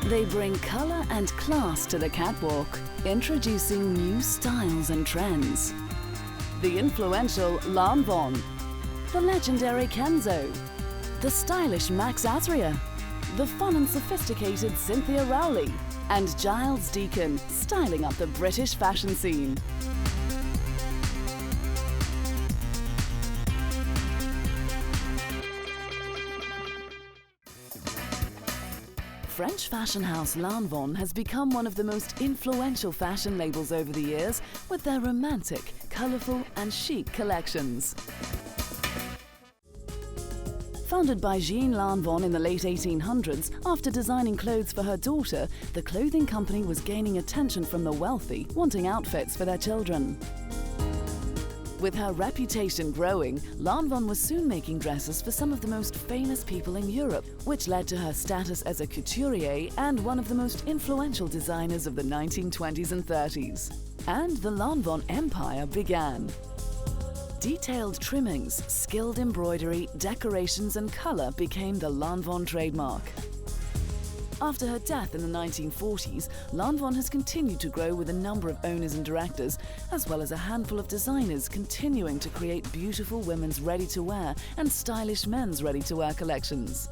They bring colour and class to the catwalk, introducing new styles and trends. The influential Lanvin, the legendary Kenzo, the stylish Max Azria, the fun and sophisticated Cynthia Rowley, and Giles Deacon, styling up the British fashion scene. French fashion house Lanvin has become one of the most influential fashion labels over the years with their romantic, colourful and chic collections. Founded by Jean Lanvin in the late 1800s, after designing clothes for her daughter, the clothing company was gaining attention from the wealthy, wanting outfits for their children. With her reputation growing, Lanvin was soon making dresses for some of the most famous people in Europe, which led to her status as a couturier and one of the most influential designers of the 1920s and 30s. And the Lanvin empire began. Detailed trimmings, skilled embroidery, decorations and colour became the Lanvin trademark. After her death in the 1940s, Lanvin has continued to grow with a number of owners and directors, as well as a handful of designers continuing to create beautiful women's ready-to-wear and stylish men's ready-to-wear collections.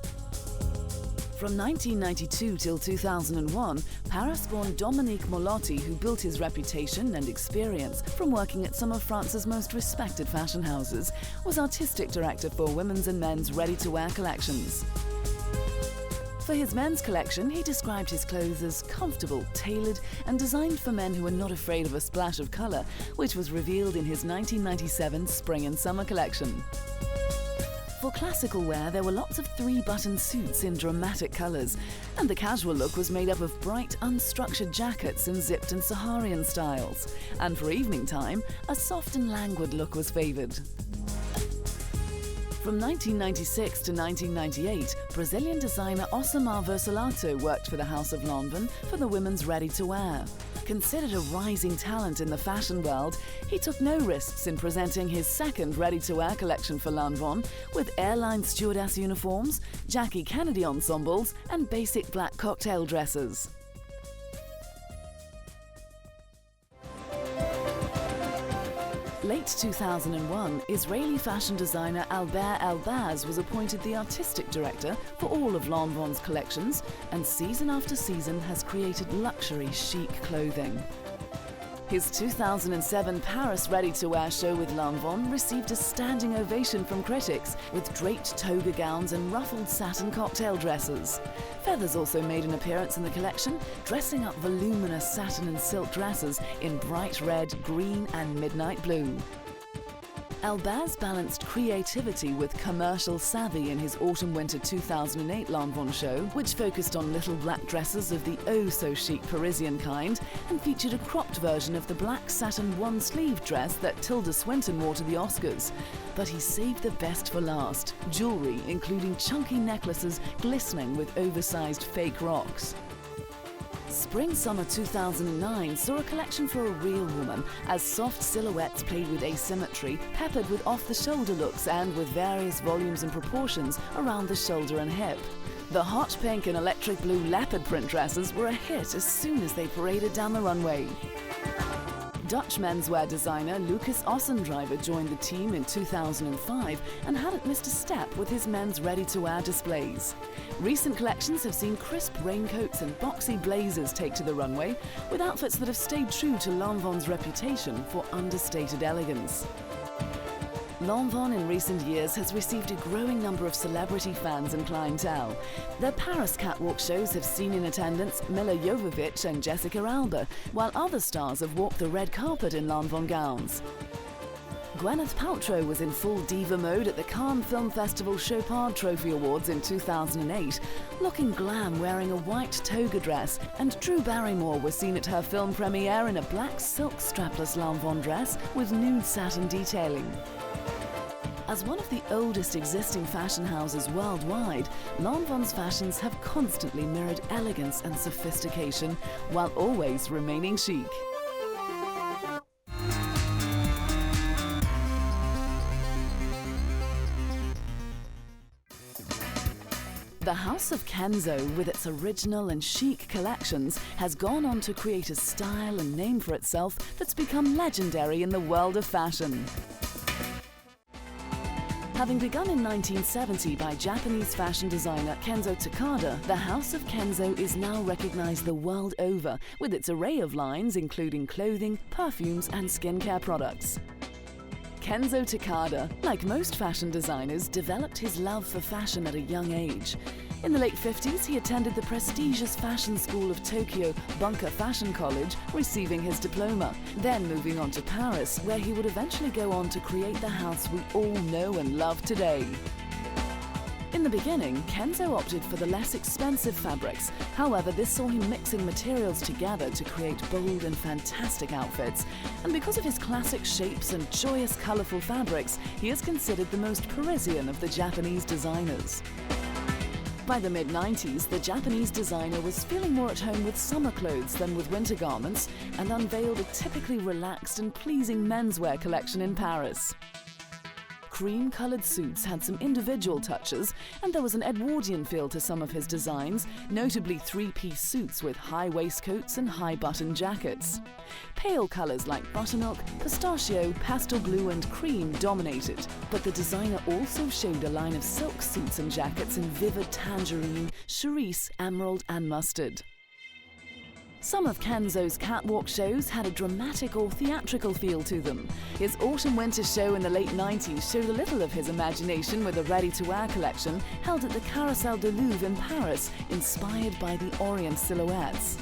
From 1992 till 2001, Paris-born Dominique Molotti, who built his reputation and experience from working at some of France's most respected fashion houses, was artistic director for women's and men's ready-to-wear collections. For his men's collection, he described his clothes as comfortable, tailored, and designed for men who are not afraid of a splash of colour, which was revealed in his 1997 spring and summer collection. For classical wear, there were lots of three-button suits in dramatic colours, and the casual look was made up of bright, unstructured jackets in zipped and Saharian styles. And for evening time, a soft and languid look was favoured. From 1996 to 1998, Brazilian designer Osamar Versolato worked for the House of Lanvin for the women's ready-to-wear. Considered a rising talent in the fashion world, he took no risks in presenting his second ready-to-wear collection for Lanvin with airline stewardess uniforms, Jackie Kennedy ensembles and basic black cocktail dresses. Late 2001, Israeli fashion designer Albert Elbaz was appointed the artistic director for all of Lanvin's collections, and season after season has created luxury chic clothing. His 2007 Paris ready-to-wear show with Lanvin received a standing ovation from critics, with draped toga gowns and ruffled satin cocktail dresses. Feathers also made an appearance in the collection, dressing up voluminous satin and silk dresses in bright red, green and midnight blue. Elbaz balanced creativity with commercial savvy in his autumn-winter 2008 Lanvin show, which focused on little black dresses of the oh-so-chic Parisian kind and featured a cropped version of the black satin one-sleeve dress that Tilda Swinton wore to the Oscars. But he saved the best for last, jewellery including chunky necklaces glistening with oversized fake rocks. Spring-summer 2009 saw a collection for a real woman, as soft silhouettes played with asymmetry, peppered with off-the-shoulder looks and with various volumes and proportions around the shoulder and hip. The hot pink and electric blue leopard print dresses were a hit as soon as they paraded down the runway. Dutch menswear designer Lucas Ossendrijver joined the team in 2005 and hadn't missed a step with his men's ready-to-wear displays. Recent collections have seen crisp raincoats and boxy blazers take to the runway, with outfits that have stayed true to Lanvin's reputation for understated elegance. Lanvin in recent years has received a growing number of celebrity fans and clientele. Their Paris catwalk shows have seen in attendance Mila Jovovich and Jessica Alba, while other stars have walked the red carpet in Lanvin gowns. Gwyneth Paltrow was in full diva mode at the Cannes Film Festival Chopard Trophy Awards in 2008, looking glam wearing a white toga dress, and Drew Barrymore was seen at her film premiere in a black silk strapless Lanvin dress with nude satin detailing. As one of the oldest existing fashion houses worldwide, Lanvin's fashions have constantly mirrored elegance and sophistication while always remaining chic. The House house of Kenzo, with its original and chic collections, has gone on to create a style and name for itself that's become legendary in the world of fashion. Having begun in 1970 by Japanese fashion designer Kenzo Takada, the House of Kenzo is now recognized the world over, with its array of lines including clothing, perfumes and skincare products. Kenzo Takada, like most fashion designers, developed his love for fashion at a young age. In the late 50s, he attended the prestigious fashion school of Tokyo, Bunker Fashion College, receiving his diploma, then moving on to Paris, where he would eventually go on to create the house we all know and love today. In the beginning, Kenzo opted for the less expensive fabrics. However, this saw him mixing materials together to create bold and fantastic outfits. And because of his classic shapes and joyous, colourful fabrics, he is considered the most Parisian of the Japanese designers. By the mid-90s, the Japanese designer was feeling more at home with summer clothes than with winter garments, and unveiled a typically relaxed and pleasing menswear collection in Paris. Cream-coloured suits had some individual touches, and there was an Edwardian feel to some of his designs, notably three-piece suits with high waistcoats and high-button jackets. Pale colours like buttermilk, pistachio, pastel blue and cream dominated, but the designer also showed a line of silk suits and jackets in vivid tangerine, cerise, emerald and mustard. Some of Kenzo's catwalk shows had a dramatic or theatrical feel to them. His autumn-winter show in the late 90s showed a little of his imagination with a ready-to-wear collection held at the Carrousel de Louvre in Paris, inspired by the Orient silhouettes.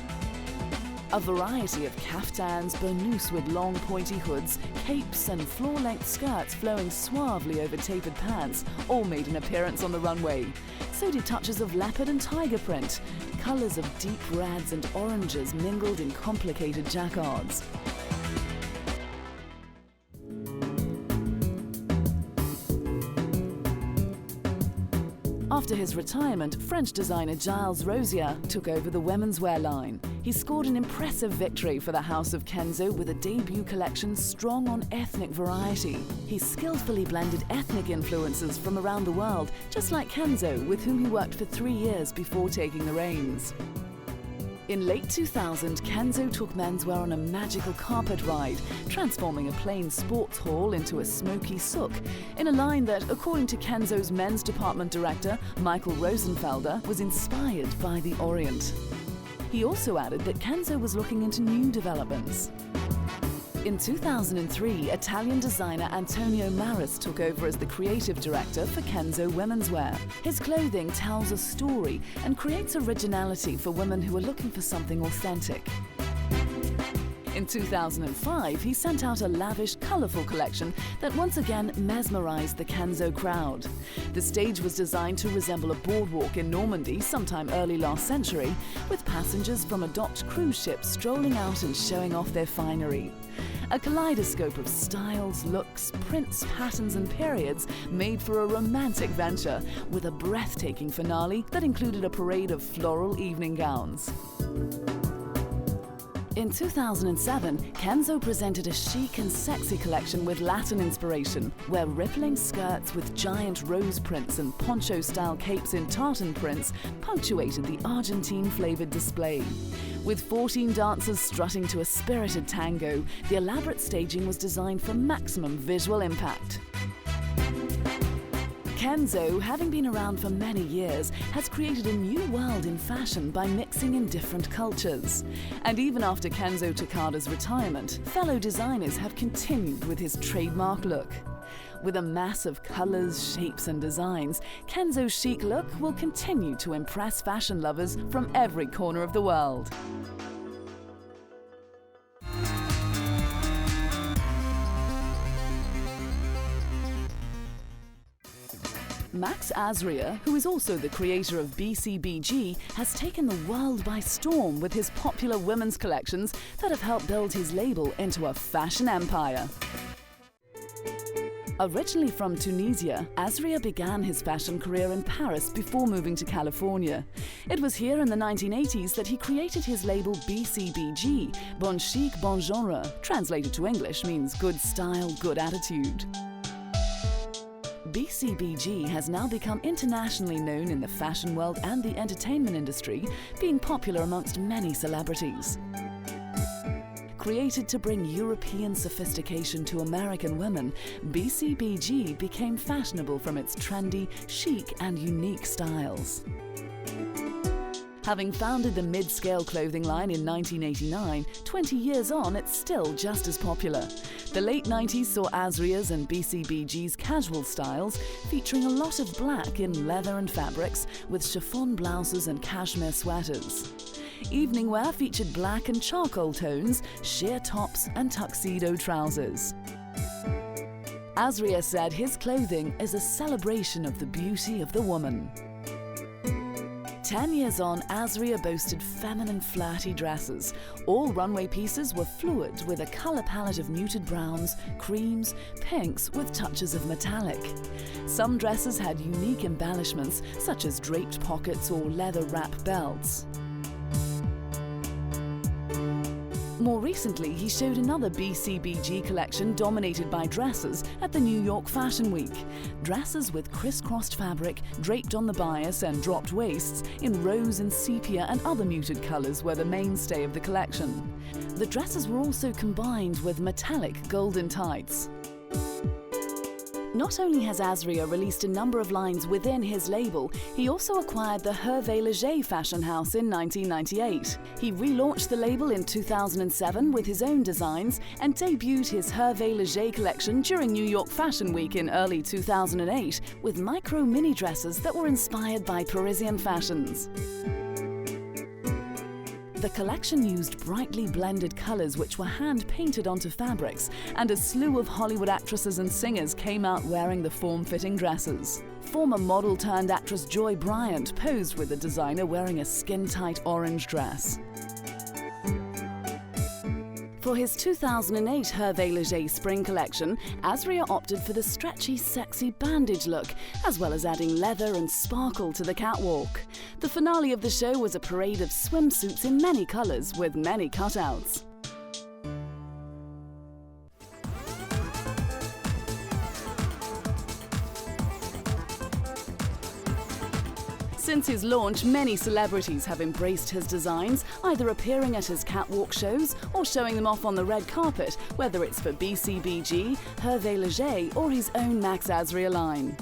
A variety of caftans, burnous with long pointy hoods, capes and floor-length skirts flowing suavely over tapered pants all made an appearance on the runway. So did touches of leopard and tiger print. Colours of deep reds and oranges mingled in complicated jacquards. After his retirement, French designer Gilles Rosier took over the women's wear line. He scored an impressive victory for the House of Kenzo with a debut collection strong on ethnic variety. He skillfully blended ethnic influences from around the world, just like Kenzo, with whom he worked for 3 years before taking the reins. In late 2000, Kenzo took menswear on a magical carpet ride, transforming a plain sports hall into a smoky souk, in a line that, according to Kenzo's men's department director, Michael Rosenfelder, was inspired by the Orient. He also added that Kenzo was looking into new developments. In 2003, Italian designer Antonio Maris took over as the creative director for Kenzo Womenswear. His clothing tells a story and creates originality for women who are looking for something authentic. In 2005, he sent out a lavish, colourful collection that once again mesmerised the Kenzo crowd. The stage was designed to resemble a boardwalk in Normandy sometime early last century, with passengers from a docked cruise ship strolling out and showing off their finery. A kaleidoscope of styles, looks, prints, patterns and periods made for a romantic venture, with a breathtaking finale that included a parade of floral evening gowns. In 2007, Kenzo presented a chic and sexy collection with Latin inspiration, where rippling skirts with giant rose prints and poncho-style capes in tartan prints punctuated the Argentine-flavoured display. With 14 dancers strutting to a spirited tango, the elaborate staging was designed for maximum visual impact. Kenzo, having been around for many years, has created a new world in fashion by mixing in different cultures. And even after Kenzo Takada's retirement, fellow designers have continued with his trademark look. With a mass of colours, shapes and designs, Kenzo's chic look will continue to impress fashion lovers from every corner of the world. Max Azria, who is also the creator of BCBG, has taken the world by storm with his popular women's collections that have helped build his label into a fashion empire. Originally from Tunisia, Azria began his fashion career in Paris before moving to California. It was here in the 1980s that he created his label BCBG, Bon Chic, Bon Genre, translated to English means good style, good attitude. BCBG has now become internationally known in the fashion world and the entertainment industry, being popular amongst many celebrities. Created to bring European sophistication to American women, BCBG became fashionable from its trendy, chic and unique styles. Having founded the mid-scale clothing line in 1989, 20 years on, it's still just as popular. The late 90s saw Azria's and BCBG's casual styles, featuring a lot of black in leather and fabrics, with chiffon blouses and cashmere sweaters. Evening wear featured black and charcoal tones, sheer tops and tuxedo trousers. Azria said his clothing is a celebration of the beauty of the woman. 10 years on, Azria boasted feminine, flirty dresses. All runway pieces were fluid with a colour palette of muted browns, creams, pinks with touches of metallic. Some dresses had unique embellishments, such as draped pockets or leather wrap belts. More recently, he showed another BCBG collection dominated by dresses at the New York Fashion Week. Dresses with crisscrossed fabric, draped on the bias and dropped waists in rose and sepia and other muted colours were the mainstay of the collection. The dresses were also combined with metallic golden tights. Not only has Azria released a number of lines within his label, he also acquired the Hervé Leger fashion house in 1998. He relaunched the label in 2007 with his own designs and debuted his Hervé Leger collection during New York Fashion Week in early 2008 with micro mini dresses that were inspired by Parisian fashions. The collection used brightly blended colours which were hand-painted onto fabrics, and a slew of Hollywood actresses and singers came out wearing the form-fitting dresses. Former model-turned-actress Joy Bryant posed with the designer wearing a skin-tight orange dress. For his 2008 Hervé Leger spring collection, Azria opted for the stretchy, sexy bandage look, as well as adding leather and sparkle to the catwalk. The finale of the show was a parade of swimsuits in many colours with many cutouts. Since his launch, many celebrities have embraced his designs, either appearing at his catwalk shows or showing them off on the red carpet, whether it's for BCBG, Hervé Leger or his own Max Azria line.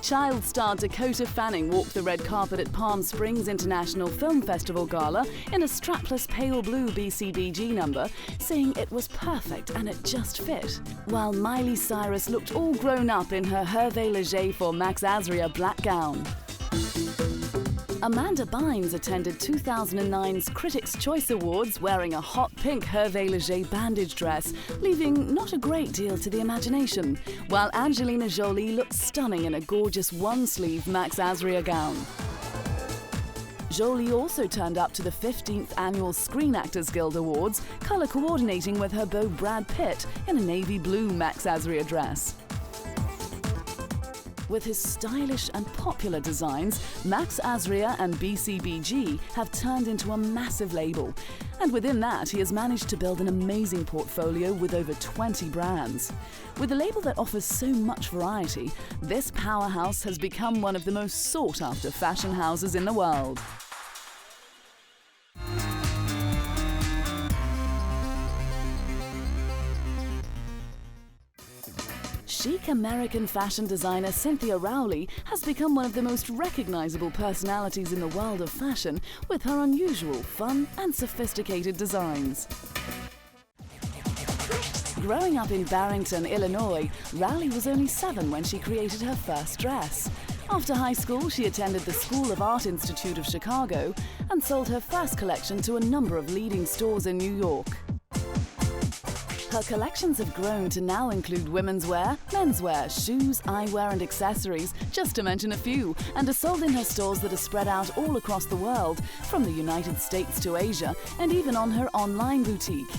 Child star Dakota Fanning walked the red carpet at Palm Springs International Film Festival Gala in a strapless pale blue BCBG number, saying it was perfect and it just fit, while Miley Cyrus looked all grown up in her Hervé Leger for Max Azria black gown. Amanda Bynes attended 2009's Critics' Choice Awards wearing a hot pink Hervé Leger bandage dress, leaving not a great deal to the imagination, while Angelina Jolie looked stunning in a gorgeous one-sleeve Max Azria gown. Jolie also turned up to the 15th annual Screen Actors Guild Awards, colour coordinating with her beau Brad Pitt in a navy blue Max Azria dress. With his stylish and popular designs, Max Azria and BCBG have turned into a massive label. And within that, he has managed to build an amazing portfolio with over 20 brands. With a label that offers so much variety, this powerhouse has become one of the most sought-after fashion houses in the world. Chic American fashion designer Cynthia Rowley has become one of the most recognizable personalities in the world of fashion with her unusual, fun and sophisticated designs. Growing up in Barrington, Illinois, Rowley was only 7 when she created her first dress. After high school, she attended the School of Art Institute of Chicago and sold her first collection to a number of leading stores in New York. Her collections have grown to now include women's wear, menswear, shoes, eyewear and accessories, just to mention a few, and are sold in her stores that are spread out all across the world, from the United States to Asia, and even on her online boutique.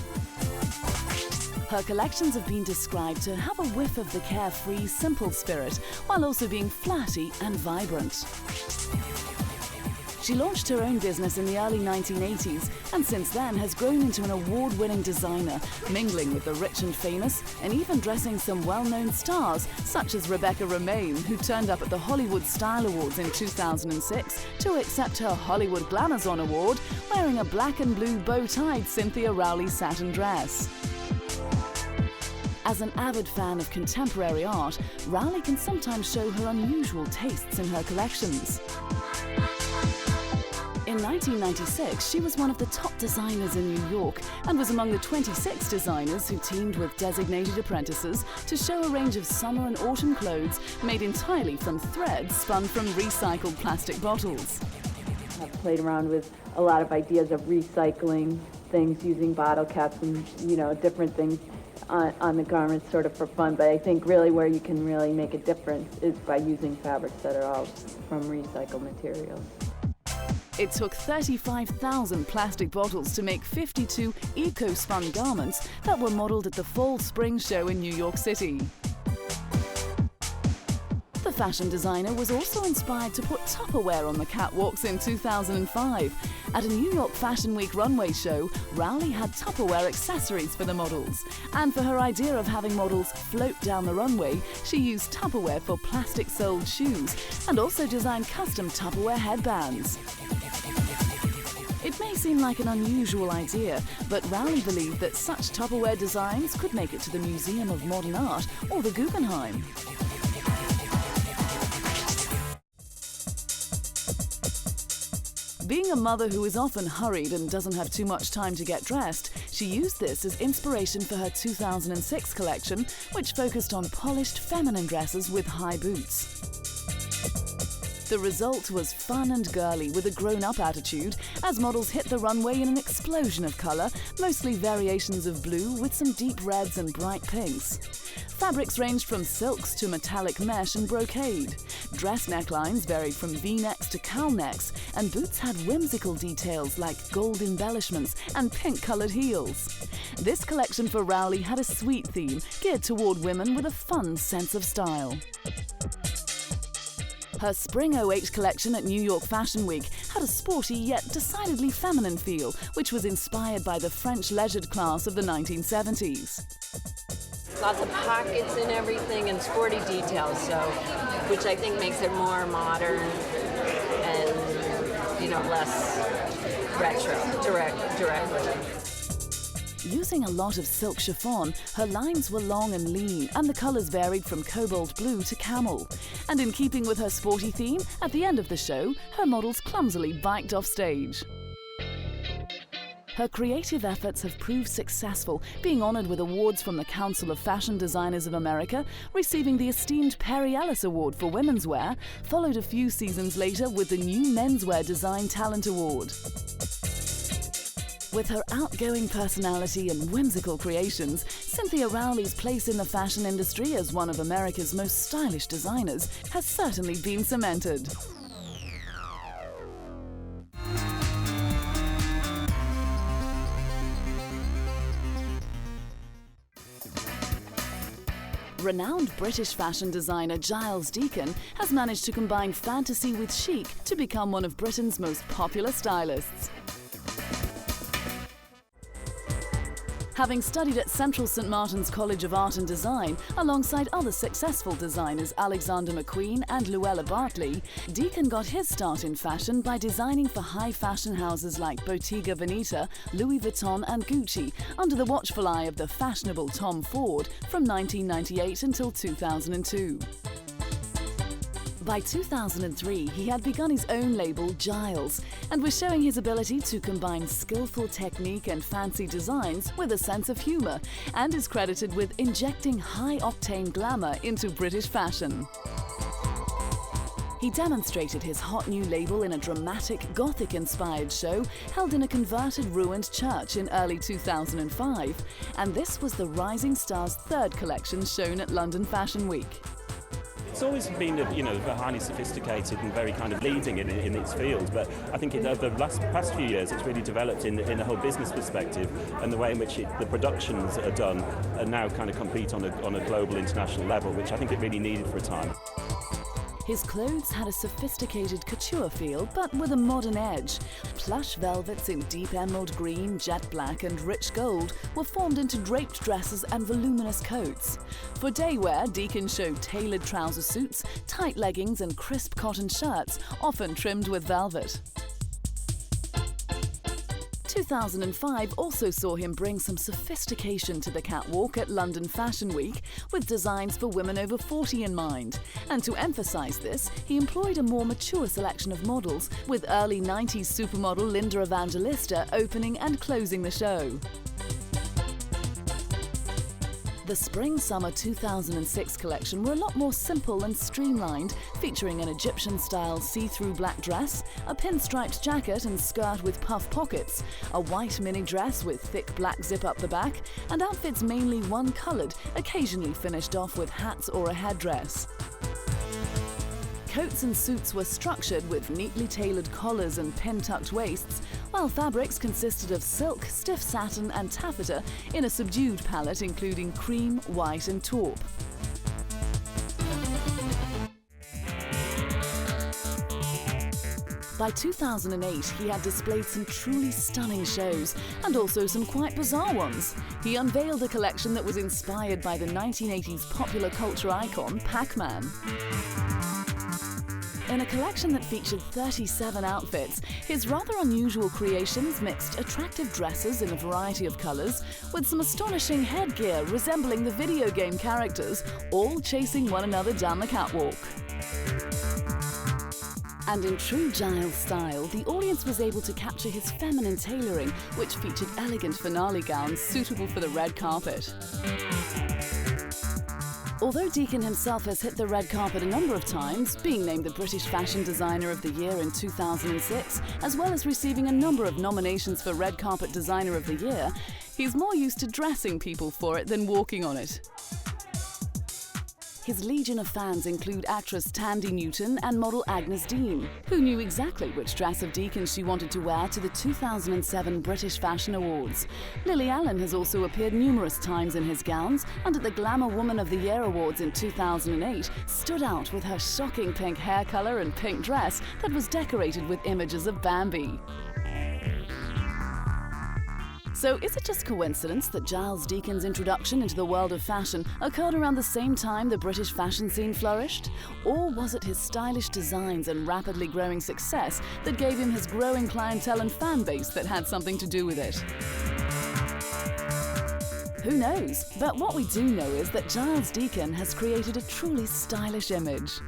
Her collections have been described to have a whiff of the carefree, simple spirit, while also being flirty and vibrant. She launched her own business in the early 1980s and since then has grown into an award-winning designer, mingling with the rich and famous and even dressing some well-known stars such as Rebecca Romijn, who turned up at the Hollywood Style Awards in 2006 to accept her Hollywood Glamazon Award wearing a black and blue bow-tied Cynthia Rowley satin dress. As an avid fan of contemporary art, Rowley can sometimes show her unusual tastes in her collections. In 1996, she was one of the top designers in New York and was among the 26 designers who teamed with designated apprentices to show a range of summer and autumn clothes made entirely from threads spun from recycled plastic bottles. I've played around with a lot of ideas of recycling things, using bottle caps and, different things on the garments sort of for fun, but I think really where you can really make a difference is by using fabrics that are all from recycled materials. It took 35,000 plastic bottles to make 52 eco-spun garments that were modeled at the Fall Spring Show in New York City. The fashion designer was also inspired to put Tupperware on the catwalks in 2005. At a New York Fashion Week runway show, Rowley had Tupperware accessories for the models. And for her idea of having models float down the runway, she used Tupperware for plastic-soled shoes and also designed custom Tupperware headbands. It may seem like an unusual idea, but Rowley believed that such Tupperware designs could make it to the Museum of Modern Art or the Guggenheim. Being a mother who is often hurried and doesn't have too much time to get dressed, she used this as inspiration for her 2006 collection, which focused on polished feminine dresses with high boots. The result was fun and girly with a grown-up attitude as models hit the runway in an explosion of colour, mostly variations of blue with some deep reds and bright pinks. Fabrics ranged from silks to metallic mesh and brocade. Dress necklines varied from V-necks to cowl necks, and boots had whimsical details like gold embellishments and pink-coloured heels. This collection for Rowley had a sweet theme geared toward women with a fun sense of style. Her Spring '08 collection at New York Fashion Week had a sporty yet decidedly feminine feel, which was inspired by the French leisured class of the 1970s. Lots of pockets and everything and sporty details, which I think makes it more modern and, less retro, directly. Using a lot of silk chiffon, her lines were long and lean, and the colours varied from cobalt blue to camel. And in keeping with her sporty theme, at the end of the show, her models clumsily biked off stage. Her creative efforts have proved successful, being honoured with awards from the Council of Fashion Designers of America, receiving the esteemed Perry Ellis Award for Women's Wear, followed a few seasons later with the new Menswear Design Talent Award. With her outgoing personality and whimsical creations, Cynthia Rowley's place in the fashion industry as one of America's most stylish designers has certainly been cemented. Renowned British fashion designer Giles Deacon has managed to combine fantasy with chic to become one of Britain's most popular stylists. Having studied at Central St Martin's College of Art and Design alongside other successful designers Alexander McQueen and Luella Bartley, Deacon got his start in fashion by designing for high fashion houses like Bottega Veneta, Louis Vuitton and Gucci under the watchful eye of the fashionable Tom Ford from 1998 until 2002. By 2003, he had begun his own label, Giles, and was showing his ability to combine skillful technique and fancy designs with a sense of humour, and is credited with injecting high-octane glamour into British fashion. He demonstrated his hot new label in a dramatic, Gothic-inspired show held in a converted ruined church in early 2005, and this was the Rising Star's third collection shown at London Fashion Week. It's always been, highly sophisticated and very kind of leading in its field, but I think over the past few years it's really developed in a whole business perspective, and the way in which the productions are done are now kind of compete on a global international level, which I think it really needed for a time. His clothes had a sophisticated couture feel, but with a modern edge. Plush velvets in deep emerald green, jet black and rich gold were formed into draped dresses and voluminous coats. For day wear, Deacon showed tailored trouser suits, tight leggings and crisp cotton shirts, often trimmed with velvet. 2005 also saw him bring some sophistication to the catwalk at London Fashion Week, with designs for women over 40 in mind. And to emphasize this, he employed a more mature selection of models, with early 90s supermodel Linda Evangelista opening and closing the show. The Spring-Summer 2006 collection were a lot more simple and streamlined, featuring an Egyptian-style see-through black dress, a pinstriped jacket and skirt with puff pockets, a white mini dress with thick black zip up the back, and outfits mainly one-coloured, occasionally finished off with hats or a headdress. Coats and suits were structured with neatly tailored collars and pin-tucked waists, while fabrics consisted of silk, stiff satin and taffeta in a subdued palette including cream, white and taupe. By 2008, he had displayed some truly stunning shows, and also some quite bizarre ones. He unveiled a collection that was inspired by the 1980s popular culture icon Pac-Man. In a collection that featured 37 outfits, his rather unusual creations mixed attractive dresses in a variety of colours with some astonishing headgear resembling the video game characters, all chasing one another down the catwalk. And in true Giles style, the audience was able to capture his feminine tailoring, which featured elegant finale gowns suitable for the red carpet. Although Deacon himself has hit the red carpet a number of times, being named the British Fashion Designer of the Year in 2006, as well as receiving a number of nominations for Red Carpet Designer of the Year, he's more used to dressing people for it than walking on it. His legion of fans include actress Tandy Newton and model Agnes Dean, who knew exactly which dress of Deacon's she wanted to wear to the 2007 British Fashion Awards. Lily Allen has also appeared numerous times in his gowns, and at the Glamour Woman of the Year Awards in 2008 stood out with her shocking pink hair colour and pink dress that was decorated with images of Bambi. So is it just coincidence that Giles Deacon's introduction into the world of fashion occurred around the same time the British fashion scene flourished? Or was it his stylish designs and rapidly growing success that gave him his growing clientele and fan base that had something to do with it? Who knows? But what we do know is that Giles Deacon has created a truly stylish image.